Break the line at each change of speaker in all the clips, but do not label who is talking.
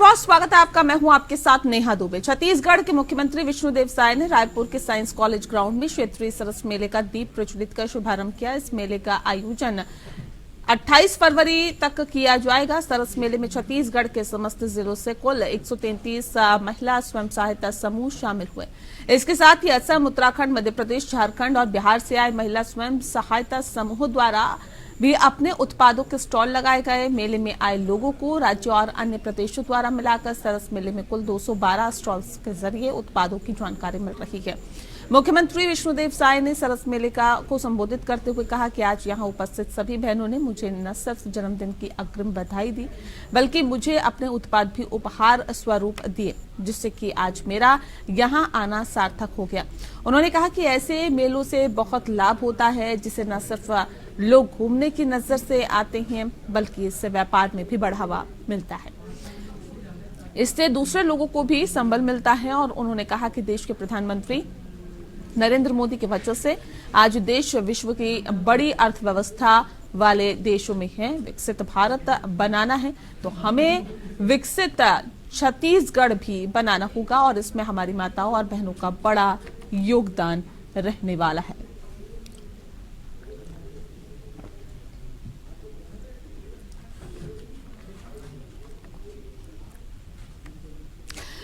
बहुत स्वागत है आपका। मैं हूं आपके साथ नेहा दुबे। छत्तीसगढ़ के मुख्यमंत्री विष्णुदेव साय ने रायपुर के साइंस कॉलेज ग्राउंड में क्षेत्रीय सरस मेले का दीप प्रज्वलित कर शुभारंभ किया। इस मेले का आयोजन 28 फरवरी तक किया जाएगा। सरस मेले में छत्तीसगढ़ के समस्त जिलों से कुल 133 महिला स्वयं सहायता समूह शामिल हुए। इसके साथ ही असम, उत्तराखंड, मध्य प्रदेश, झारखंड और बिहार से आए महिला स्वयं सहायता समूहों द्वारा भी अपने उत्पादों के स्टॉल लगाए गए। मेले में आए लोगों को राज्य और अन्य प्रदेशों द्वारा मिलाकर सरस मेले में कुल 212 स्टॉल्स के जरिए उत्पादों की जानकारी मिल रही है। मुख्यमंत्री विष्णुदेव साय ने सरस मेले को संबोधित करते हुए कहा कि आज यहां उपस्थित सभी बहनों ने मुझे न सिर्फ जन्मदिन की अग्रिम बधाई दी, बल्कि मुझे अपने उत्पाद भी उपहार स्वरूप दिए, जिससे कि आज मेरा यहां आना सार्थक हो गया। उन्होंने कहा कि ऐसे मेलों से बहुत लाभ होता है, जिसे न सिर्फ लोग घूमने की नजर से आते हैं, बल्कि इससे व्यापार में भी बढ़ावा मिलता है। इससे दूसरे लोगों को भी संबल मिलता है। और उन्होंने कहा कि देश के प्रधानमंत्री नरेंद्र मोदी की वजह से आज देश विश्व की बड़ी अर्थव्यवस्था वाले देशों में है। विकसित भारत बनाना है तो हमें विकसित छत्तीसगढ़ भी बनाना होगा और इसमें हमारी माताओं और बहनों का बड़ा योगदान रहने वाला है।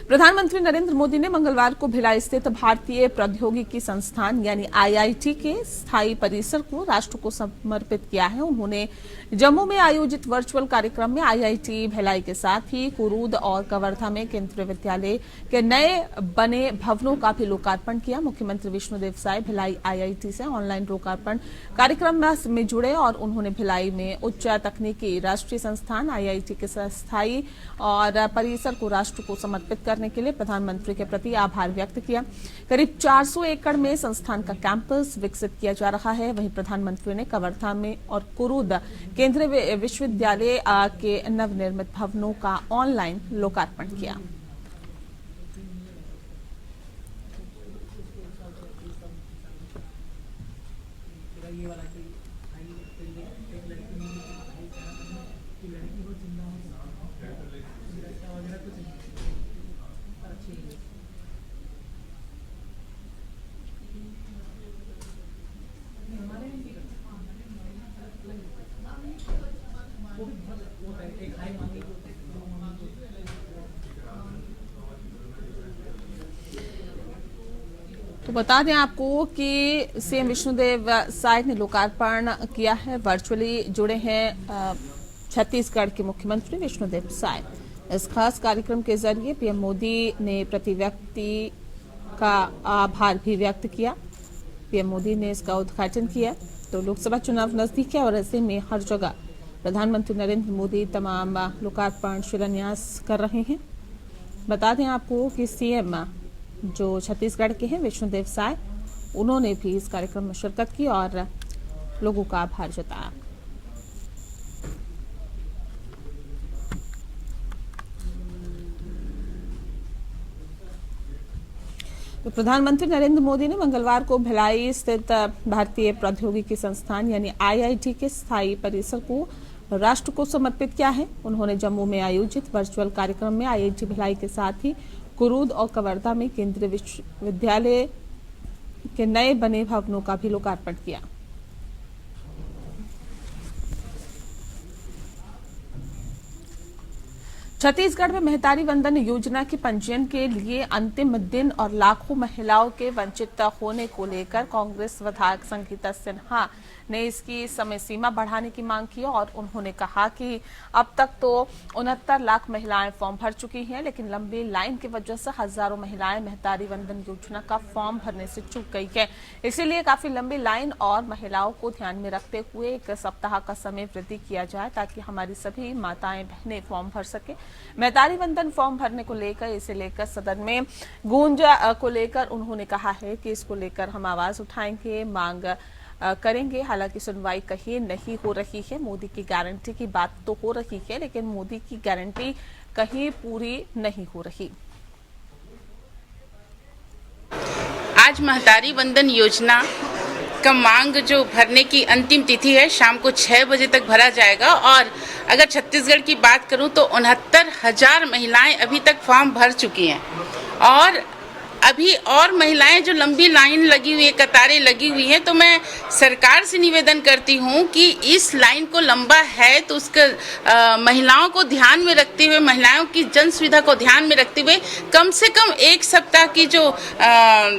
प्रधानमंत्री नरेंद्र मोदी ने मंगलवार को भिलाई स्थित भारतीय प्रौद्योगिकी संस्थान यानी आईआईटी के स्थायी परिसर को राष्ट्र को समर्पित किया है। उन्होंने जम्मू में आयोजित वर्चुअल कार्यक्रम में आईआईटी भिलाई के साथ ही कुरूद और कवर्धा में केंद्रीय विद्यालय के नए बने भवनों का भी लोकार्पण किया। मुख्यमंत्री विष्णुदेव साय भिलाई आईआईटी से ऑनलाइन लोकार्पण कार्यक्रम में जुड़े और उन्होंने भिलाई में उच्च तकनीकी राष्ट्रीय संस्थान आईआईटी के स्थायी और परिसर को राष्ट्र को समर्पित करने के लिए प्रधानमंत्री के प्रति आभार व्यक्त किया। करीब 400 एकड़ में संस्थान का कैंपस विकसित किया जा रहा है। वहीं प्रधानमंत्री ने कवर्धा में और कुरूद केंद्रीय विश्वविद्यालय के नवनिर्मित भवनों का ऑनलाइन लोकार्पण किया। तो बता दें आपको कि सीएम विष्णुदेव साय ने लोकार्पण किया है। वर्चुअली जुड़े हैं छत्तीसगढ़ के मुख्यमंत्री विष्णुदेव साय। इस खास कार्यक्रम के जरिए पीएम मोदी ने प्रति व्यक्ति का आभार भी व्यक्त किया। पीएम मोदी ने इसका उद्घाटन किया। तो लोकसभा चुनाव नजदीक है और ऐसे में हर जगह प्रधानमंत्री नरेंद्र मोदी तमाम लोकार्पण शिलान्यास कर रहे हैं। बता दें आपको कि सीएम जो छत्तीसगढ़ के हैं विष्णुदेव साय, उन्होंने भी इस कार्यक्रम में शिरकत की और लोगों का आभार जताया। तो प्रधानमंत्री नरेंद्र मोदी ने मंगलवार को भिलाई स्थित भारतीय प्रौद्योगिकी संस्थान यानी आईआईटी के स्थायी परिसर को राष्ट्र को समर्पित किया है। उन्होंने जम्मू में आयोजित वर्चुअल कार्यक्रम में आईआईटी भिलाई के साथ ही कुरूद और कवर्धा में केंद्रीय विश्वविद्यालय के नए बने भवनों का भी लोकार्पण किया। छत्तीसगढ़ में महतारी वंदन योजना के पंजीयन के लिए अंतिम दिन और लाखों महिलाओं के वंचित होने को लेकर कांग्रेस विधायक संगीता सिन्हा ने इसकी समय सीमा बढ़ाने की मांग की और उन्होंने कहा कि अब तक तो 69 लाख महिलाएं फॉर्म भर चुकी हैं, लेकिन लंबी लाइन की वजह से हजारों महिलाएं महतारी वंदन योजना का फॉर्म भरने से चूक गई है। इसीलिए काफी लंबी लाइन और महिलाओं को ध्यान में रखते हुए 1 सप्ताह का समय वृद्धि किया जाए ताकि हमारी सभी माताएं बहनें फॉर्म भर सके। महतारी वंदन फॉर्म भरने को लेकर इसे लेकर सदन में गूंज को लेकर उन्होंने कहा है कि इसको लेकर हम आवाज उठाएंगे, मांग करेंगे। हालांकि सुनवाई कहीं नहीं हो रही है। मोदी की गारंटी की बात तो हो रही है, लेकिन मोदी की गारंटी कहीं पूरी नहीं हो रही।
आज महतारी वंदन योजना इसका मांग जो भरने की अंतिम तिथि है शाम को 6 बजे तक भरा जाएगा। और अगर छत्तीसगढ़ की बात करूं तो 69,000 महिलाएं अभी तक फॉर्म भर चुकी हैं और अभी और महिलाएं जो लंबी लाइन लगी हुई है, कतारें लगी हुई हैं, तो मैं सरकार से निवेदन करती हूं कि इस लाइन को लंबा है तो उसका महिलाओं को ध्यान में रखते हुए, महिलाओं की जन सुविधा को ध्यान में रखते हुए कम से कम 1 सप्ताह की जो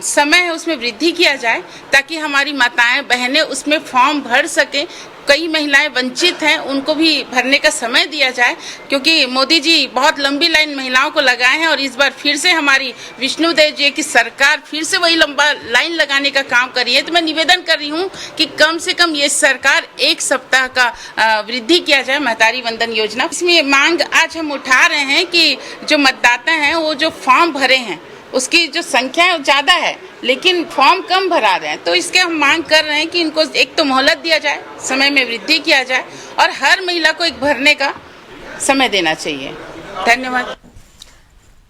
समय है उसमें वृद्धि किया जाए ताकि हमारी माताएं बहनें उसमें फॉर्म भर सकें। कई महिलाएं वंचित हैं, उनको भी भरने का समय दिया जाए, क्योंकि मोदी जी बहुत लंबी लाइन महिलाओं को लगाए हैं और इस बार फिर से हमारी विष्णुदेव जी की सरकार फिर से वही लंबा लाइन लगाने का काम कर रही है। तो मैं निवेदन कर रही हूँ कि कम से कम ये सरकार 1 सप्ताह का वृद्धि किया जाए महतारी वंदन योजना। इसमें मांग आज हम उठा रहे हैं कि जो मतदाता हैं वो जो फॉर्म भरे हैं उसकी जो संख्या ज्यादा है लेकिन फॉर्म कम भरा रहे हैं, तो इसके हम मांग कर रहे हैं कि इनको एक तो मोहलत दिया जाए, समय में वृद्धि किया जाए और हर महिला को एक भरने का समय देना चाहिए। धन्यवाद।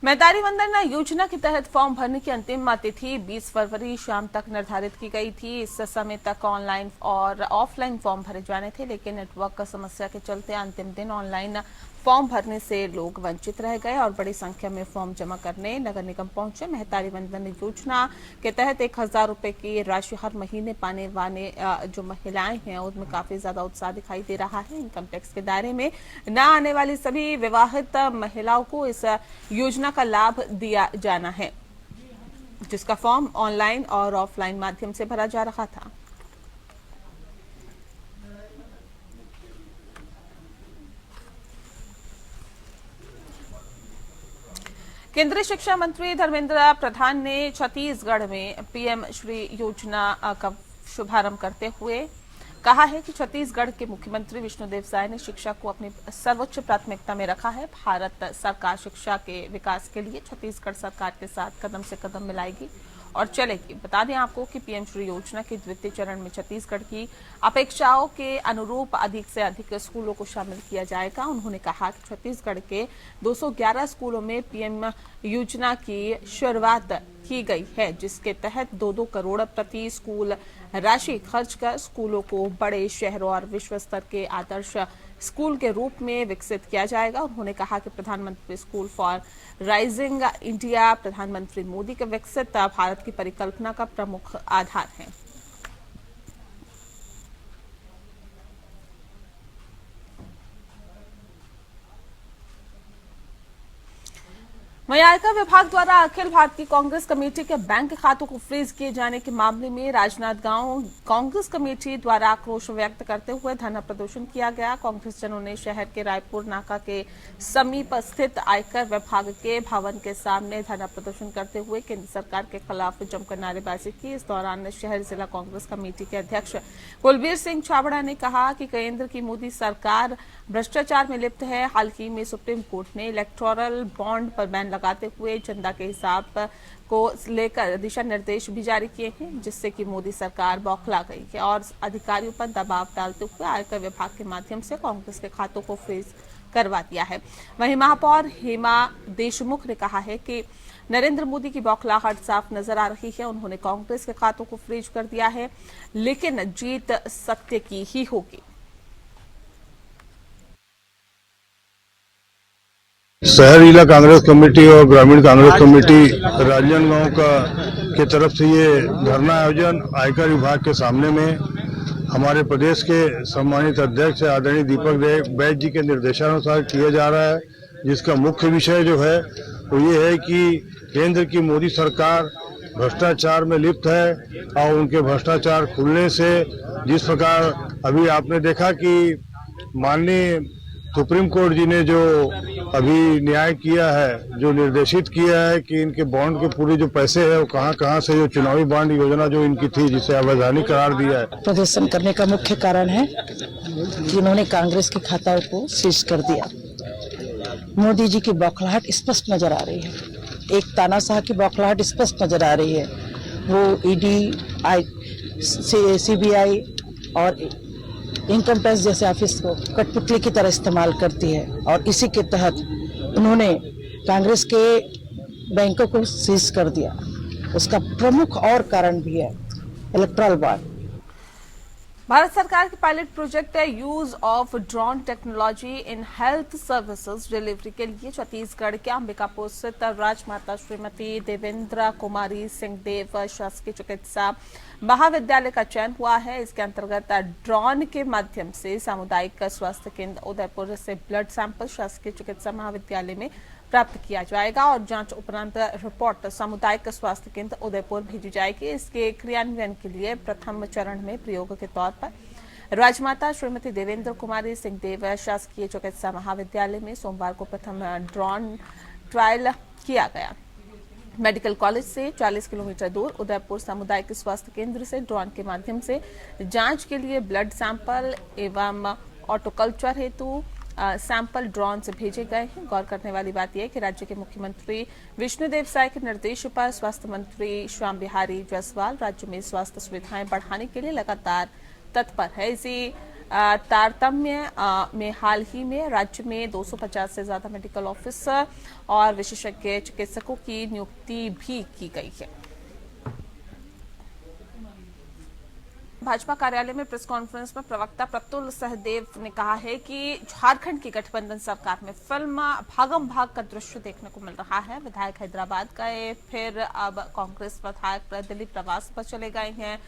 महतारी वंदन योजना के तहत फॉर्म भरने की अंतिम तिथि 20 फरवरी शाम तक निर्धारित की गई थी। इस समय तक ऑनलाइन और ऑफलाइन फॉर्म भरे जाने थे, लेकिन नेटवर्क समस्या के चलते अंतिम दिन ऑनलाइन फॉर्म भरने से लोग वंचित रह गए और बड़ी संख्या में फॉर्म जमा करने नगर निगम पहुंचे। महतारी वंदन योजना के तहत 1,000 रुपए की राशि हर महीने पाने वाले जो महिलाएं हैं उनमें काफी ज्यादा उत्साह दिखाई दे रहा है। इनकम टैक्स के दायरे में न आने वाली सभी विवाहित महिलाओं को इस योजना का लाभ दिया जाना है, जिसका फॉर्म ऑनलाइन और ऑफलाइन माध्यम से भरा जा रहा था। केंद्रीय शिक्षा मंत्री धर्मेंद्र प्रधान ने छत्तीसगढ़ में पीएम श्री योजना का शुभारंभ करते हुए कहा है कि छत्तीसगढ़ के मुख्यमंत्री विष्णुदेव साय ने शिक्षा को अपनी सर्वोच्च प्राथमिकता में रखा है। भारत सरकार शिक्षा के विकास के लिए छत्तीसगढ़ सरकार के साथ कदम से कदम मिलाएगी और चलेगी। बता दें आपको कि पीएम श्री योजना के द्वितीय चरण में छत्तीसगढ़ की अपेक्षाओं के अनुरूप अधिक से अधिक स्कूलों को शामिल किया जाएगा। उन्होंने कहा कि छत्तीसगढ़ के 211 स्कूलों में पीएम योजना की शुरुआत की गई है, जिसके तहत 2-2 करोड़ प्रति स्कूल राशि खर्च कर स्कूलों को बड़े शहरों और विश्व स्तर के आदर्श स्कूल के रूप में विकसित किया जाएगा। उन्होंने कहा कि प्रधानमंत्री स्कूल फॉर राइजिंग इंडिया प्रधानमंत्री मोदी के विकसित भारत की परिकल्पना का प्रमुख आधार है। वहीं आयकर विभाग द्वारा अखिल भारतीय कांग्रेस कमेटी के बैंक खातों को फ्रीज किए जाने के मामले में राजनांदगांव कांग्रेस कमेटी द्वारा आक्रोश व्यक्त करते हुए धरना प्रदर्शन किया गया। कांग्रेस जनों ने शहर के रायपुर नाका के समीप स्थित आयकर विभाग के भवन के सामने धरना प्रदर्शन करते हुए केंद्र सरकार के खिलाफ जमकर नारेबाजी की। इस दौरान शहर जिला कांग्रेस कमेटी के अध्यक्ष कुलबीर सिंह छाबड़ा ने कहा कि केंद्र की मोदी सरकार भ्रष्टाचार में लिप्त है। हाल ही में सुप्रीम कोर्ट ने इलेक्टोरल बॉन्ड पर बैन लगाते हुए चंदा के हिसाब को लेकर दिशा निर्देश भी जारी किए हैं, जिससे कि मोदी सरकार बौखला गई है और अधिकारियों पर दबाव डालते हुए आयकर विभाग के माध्यम से कांग्रेस के खातों को फ्रीज करवा दिया है। वहीं महापौर हेमा देशमुख ने कहा है कि नरेंद्र मोदी की बौखलाहट साफ नजर आ रही है। उन्होंने कांग्रेस के खातों को फ्रीज कर दिया है, लेकिन जीत सत्य की ही होगी।
शहर जिला कांग्रेस कमेटी और ग्रामीण कांग्रेस कमेटी राजनांदगांव के तरफ से ये धरना आयोजन आयकर विभाग के सामने में हमारे प्रदेश के सम्मानित अध्यक्ष आदरणीय दीपक बैज जी के निर्देशानुसार किया जा रहा है, जिसका मुख्य विषय जो है वो ये है कि केंद्र की मोदी सरकार भ्रष्टाचार में लिप्त है और उनके भ्रष्टाचार खुलने से जिस प्रकार अभी आपने देखा कि माननीय सुप्रीम कोर्ट जी ने जो अभी न्याय किया है, जो निर्देशित किया है कि इनके बॉन्ड के पूरे जो पैसे हैं वो कहां से जो चुनावी बॉन्ड योजना जो इनकी थी जिसे अवैधानिक करार दिया है। प्रदर्शन
करने का मुख्य कारण है कि इन्होंने कांग्रेस के खाताओं को सीज कर दिया। मोदी जी की बौखलाहट स्पष्ट नजर आ रही है, एक तानाशाह की बौखलाहट स्पष्ट नजर आ रही है। वो ईडी, सीबीआई और इनकम टैक्स जैसे ऑफिस को कठपुतली की तरह इस्तेमाल करती है और इसी के तहत उन्होंने कांग्रेस के बैंकों को सीज कर दिया। उसका प्रमुख और कारण भी है इलेक्टोरल बॉन्ड।
भारत सरकार की पायलट प्रोजेक्ट है use of drone technology in health services delivery के लिए छत्तीसगढ़ के अंबिकापुर स्थित राजमाता श्रीमती देवेंद्र कुमारी सिंहदेव शासकीय चिकित्सा महाविद्यालय का चयन हुआ है। इसके अंतर्गत ड्रोन के माध्यम से सामुदायिक स्वास्थ्य केंद्र उदयपुर से ब्लड सैंपल शासकीय चिकित्सा महाविद्यालय में प्राप्त किया जाएगा और जांच उपरांत रिपोर्ट सामुदायिक स्वास्थ्य केंद्र उदयपुर भेजी जाएगी। इसके क्रियान्वयन के लिए प्रथम चरण में प्रयोग के तौर पर राजमाता श्रीमती देवेंद्र कुमारी सिंहदेव शासकीय चिकित्सा महाविद्यालय में सोमवार को प्रथम ड्रोन ट्रायल किया गया। मेडिकल कॉलेज से 40 किलोमीटर दूर उदयपुर सामुदायिक स्वास्थ्य केंद्र से ड्रोन के माध्यम से जांच के लिए ब्लड सैंपल एवं ऑटोकल्चर हेतु सैंपल ड्रोन से भेजे गए हैं। गौर करने वाली बात यह है कि राज्य के मुख्यमंत्री विष्णुदेव साय के निर्देश पर स्वास्थ्य मंत्री श्याम बिहारी जायसवाल राज्य में स्वास्थ्य सुविधाएं बढ़ाने के लिए लगातार तत्पर है। इसी तारतम्य में हाल ही में राज्य में 250 से ज्यादा मेडिकल ऑफिसर और विशेषज्ञ चिकित्सकों की नियुक्ति भी की गई है। भाजपा कार्यालय में प्रेस कॉन्फ्रेंस में प्रवक्ता प्रतुल सहदेव ने कहा है कि झारखंड की गठबंधन सरकार में फिल्म भागम भाग का दृश्य देखने को मिल रहा है। विधायक हैदराबाद गए, फिर अब कांग्रेस विधायक दिल्ली प्रवास पर चले गए हैं।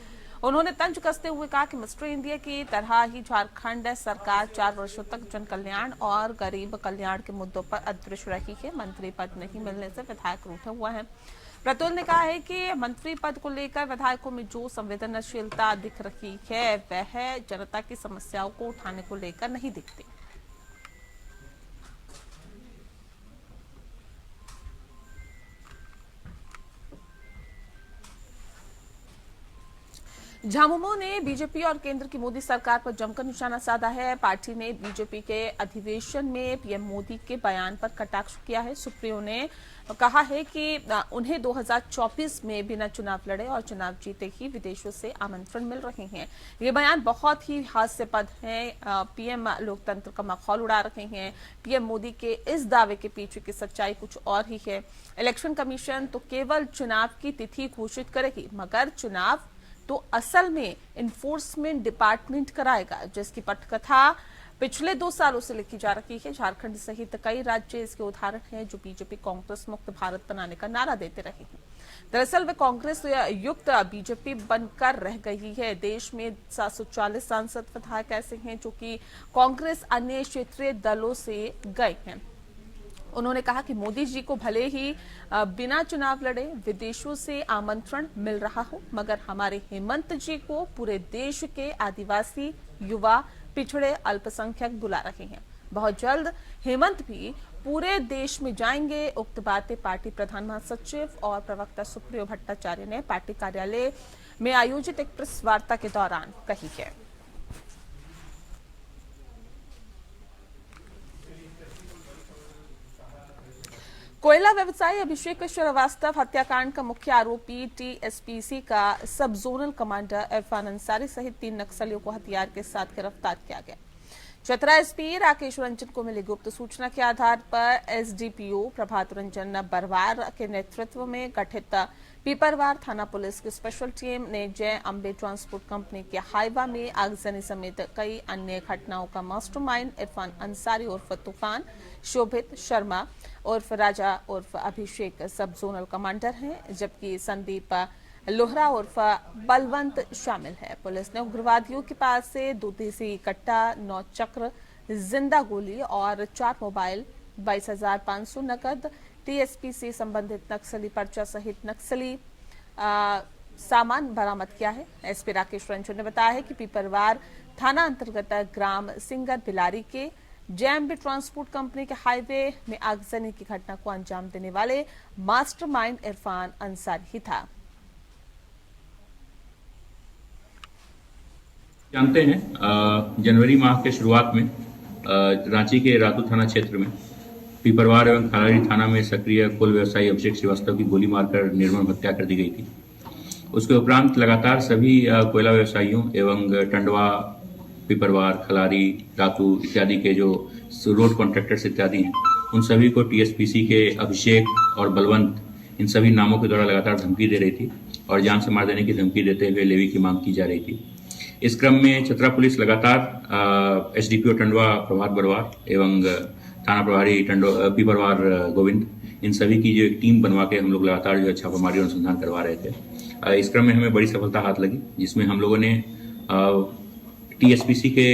उन्होंने तंज कसते हुए कहा कि मिस्टर इंडिया की तरह ही झारखंड सरकार 4 वर्षों तक जन कल्याण और गरीब कल्याण के मुद्दों पर अदृश्य रही है। मंत्री पद नहीं मिलने से विधायक रूठे हुए हैं। प्रतुल ने कहा है कि मंत्री पद को लेकर विधायकों में जो संवेदनशीलता दिख रही है वह जनता की समस्याओं को उठाने को लेकर नहीं दिखती। झामुमो ने बीजेपी और केंद्र की मोदी सरकार पर जमकर निशाना साधा है। पार्टी ने बीजेपी के अधिवेशन में पीएम मोदी के बयान पर कटाक्ष किया है। सुप्रियो ने कहा है कि उन्हें 2024 में बिना चुनाव लड़े और चुनाव जीते ही विदेशों से आमंत्रण मिल रहे हैं। ये बयान बहुत ही हास्यास्पद है। पीएम लोकतंत्र का मखौल उड़ा रहे हैं। पीएम मोदी के इस दावे के पीछे की सच्चाई कुछ और ही है। इलेक्शन कमीशन तो केवल चुनाव की तिथि घोषित करेगी, मगर चुनाव तो असल में इन्फोर्समेंट डिपार्टमेंट कराएगा, जिसकी पटकथा पिछले 2 सालों से लिखी जा रही है। झारखंड सहित कई राज्य इसके उदाहरण हैं जो बीजेपी कांग्रेस मुक्त भारत बनाने का नारा देते रहे हैं। दरअसल वे कांग्रेस युक्त बीजेपी बनकर रह गई है। देश में 740 सांसद विधायक ऐसे हैं जो कि कांग्रेस अन्य क्षेत्रीय दलों से गए हैं। उन्होंने कहा कि मोदी जी को भले ही बिना चुनाव लड़े विदेशों से आमंत्रण मिल रहा हो, मगर हमारे हेमंत जी को पूरे देश के आदिवासी, युवा, पिछड़े, अल्पसंख्यक बुला रहे हैं। बहुत जल्द हेमंत भी पूरे देश में जाएंगे। उक्त बातें पार्टी प्रधान महासचिव और प्रवक्ता सुप्रियो भट्टाचार्य ने पार्टी कार्यालय में आयोजित एक प्रेस वार्ता के दौरान कही है। कोयला व्यवसायी अभिषेक श्रीवास्तव हत्याकांड का मुख्य आरोपी टीएसपीसी का सब जोनल कमांडर इरफान अंसारी सहित 3 नक्सलियों को हथियार के साथ गिरफ्तार किया गया। चतरा एसपी राकेश रंजन को मिली गुप्त सूचना के आधार पर एसडीपीओ प्रभात रंजन बरवार के नेतृत्व में गठित पीपरवार थाना पुलिस की स्पेशल टीम ने जय अम्बे ट्रांसपोर्ट कंपनी के हाईवा में आगजनी समेत कई अन्य घटनाओं का मास्टरमाइंड इरफान अंसारी उर्फ तूफान, शोभित शर्मा उर्फ राजा उर्फ अभिषेक सब जोनल कमांडर हैं, जबकि संदीप लोहरा उर्फ बलवंत शामिल है। पुलिस ने उग्रवादियों के पास से 2 देसी कट्टा, 9 चक्र, जिंदा गोली और 4 मोबाइल, 22,500 नकद, टीएसपीसी संबंधित नक्सली पर्चा सहित नक्सली सामान बरामद किया है। एसपी राकेश रंजन ने बताया है कि पीपरवार थाना अंतर्गत ग्राम सिंगर बिलारी के जेएमबी ट्रांसपोर्ट कंपनी के हाईवे में आगजनी की घटना को अंजाम देने वाले मास्टरमाइंड इरफान अंसारी ही था।
जानते हैं जनवरी माह के शुरुआत में रांची के रातू थाना क्षेत्र में पीपरवार एवं खालारी थाना में सक्रिय कोल व्यवसायी अभिषेक श्रीवास्तव की गोली मारकर निर्मम हत्या कर दी गई थी। उसके उपरांत लगातार सभी कोयला व्यवसायियों एवं टंडवा, पीपरवार, खलारी, रातू इत्यादि के जो रोड कॉन्ट्रैक्टर्स इत्यादि हैं, उन सभी को टीएसपीसी के अभिषेक और बलवंत इन सभी नामों के द्वारा लगातार धमकी दे रही थी और जान से मार देने की धमकी देते हुए लेवी की मांग की जा रही थी। इस क्रम में चतरा पुलिस लगातार एसडीपीओ टंडवा प्रभात बरवार एवं थाना प्रभारी पीपरवार गोविंद, इन सभी की जो एक टीम बनवा के हम लोग लगातार जो छापामारी अनुसंधान करवा रहे थे। इस क्रम में हमें बड़ी सफलता हाथ लगी, जिसमें हम लोगों ने टीएसपीसी के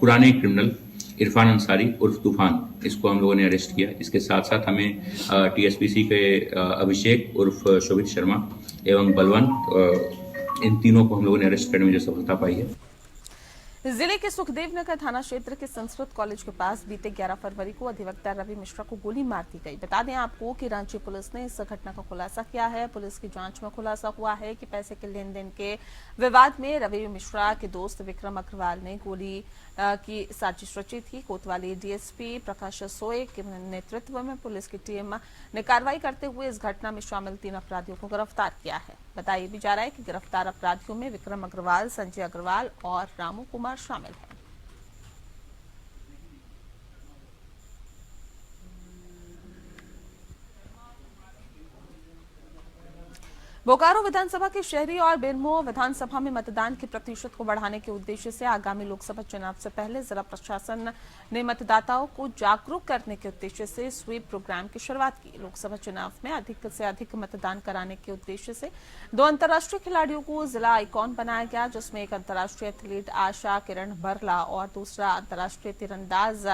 पुराने क्रिमिनल इरफान अंसारी उर्फ तूफान, इसको हम लोगों ने अरेस्ट किया। इसके साथ साथ हमें टीएसपीसी के अभिषेक उर्फ शोभित शर्मा एवं बलवंत, इन तीनों को हम लोगों ने अरेस्ट करने में जो सफलता पाई है।
जिले के सुखदेव नगर थाना क्षेत्र के संस्कृत कॉलेज के पास बीते 11 फरवरी को अधिवक्ता रवि मिश्रा को गोली मार दी गई। बता दें आपको कि रांची पुलिस ने इस घटना का खुलासा किया है। पुलिस की जांच में खुलासा हुआ है कि पैसे के लेन देन के विवाद में रवि मिश्रा के दोस्त विक्रम अग्रवाल ने गोली की साजिश रची थी। कोतवाली डीएसपी प्रकाश सोए के नेतृत्व में पुलिस की टीम ने कार्रवाई करते हुए इस घटना में शामिल 3 अपराधियों को गिरफ्तार किया है। बताया भी जा रहा है कि गिरफ्तार अपराधियों में विक्रम अग्रवाल, संजय अग्रवाल और रामू कुमार शामिल हैं। बोकारो विधानसभा के शहरी और बेरमो विधानसभा में मतदान के प्रतिशत को बढ़ाने के उद्देश्य से आगामी लोकसभा चुनाव से पहले जिला प्रशासन ने मतदाताओं को जागरूक करने के उद्देश्य से स्वीप प्रोग्राम की शुरुआत की। लोकसभा चुनाव में अधिक से अधिक मतदान कराने के उद्देश्य से 2 अंतर्राष्ट्रीय खिलाड़ियों को जिला आइकॉन बनाया गया, जिसमें एक अंतर्राष्ट्रीय एथलीट आशा किरण बरला और दूसरा अंतर्राष्ट्रीय तीरंदाज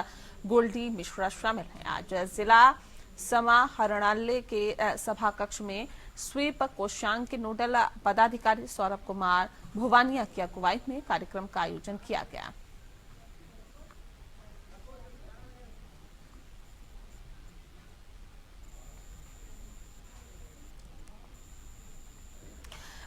गोल्डी मिश्रा शामिल हैं। आज जिला समाहरणालय के सभा कक्ष में स्वीप कोषांग के नोडल पदाधिकारी सौरभ कुमार भुवानिया की अगुवाई में कार्यक्रम का आयोजन किया गया।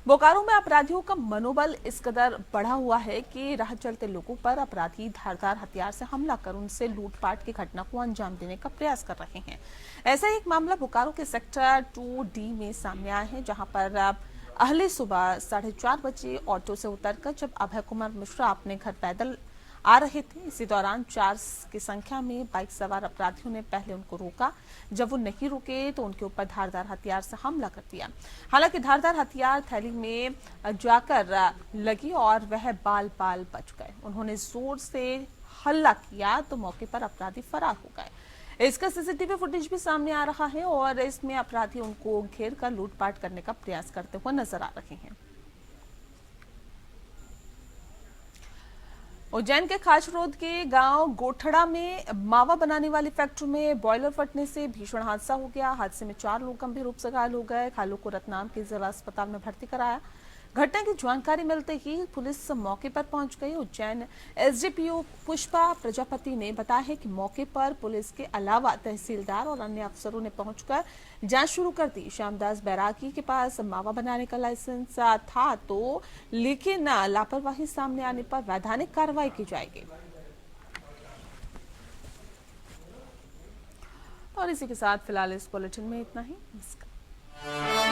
बोकारो में अपराधियों का मनोबल इस कदर बढ़ा हुआ है कि राह चलते लोगों पर अपराधी धारदार हथियार से हमला कर उनसे लूटपाट की घटना को अंजाम देने का प्रयास कर रहे हैं। ऐसा ही एक मामला बोकारो के सेक्टर 2D में सामने आया है, जहां पर अहले सुबह 4:30 बजे ऑटो से उतरकर जब अभय कुमार मिश्रा अपने घर पैदल आ रहे थे, इसी दौरान 4 की संख्या में बाइक सवार अपराधियों ने पहले उनको रोका। जब वो नहीं रुके तो उनके ऊपर धारदार हथियार से हमला कर दिया। हालांकि धारदार हथियार थैली में जाकर लगी और वह बाल बाल बच गए। उन्होंने जोर से हल्ला किया तो मौके पर अपराधी फरार हो गए। इसका सीसीटीवी फुटेज भी सामने आ रहा है और इसमें अपराधी उनको घेर कर लूटपाट करने का प्रयास करते हुए नजर आ रहे हैं। उज्जैन के खाचरोद के गांव गोठड़ा में मावा बनाने वाली फैक्ट्री में बॉयलर फटने से भीषण हादसा हो गया। हादसे में 4 लोग गंभीर रूप से घायल हो गए। घायलों को रतलाम के जिला अस्पताल में भर्ती कराया। घटना की जानकारी मिलते ही पुलिस मौके पर पहुंच गई। उज्जैन एसडीपीओ पुष्पा प्रजापति ने बताया है कि मौके पर पुलिस के अलावा तहसीलदार और अन्य अफसरों ने पहुंचकर जांच शुरू कर दी। श्यामदास बैरागी के पास मावा बनाने का लाइसेंस था तो लेकिन लापरवाही सामने आने पर वैधानिक कार्रवाई की जाएगी। और इसी के साथ फिलहाल इस बुलेटिन में इतना ही। नमस्कार।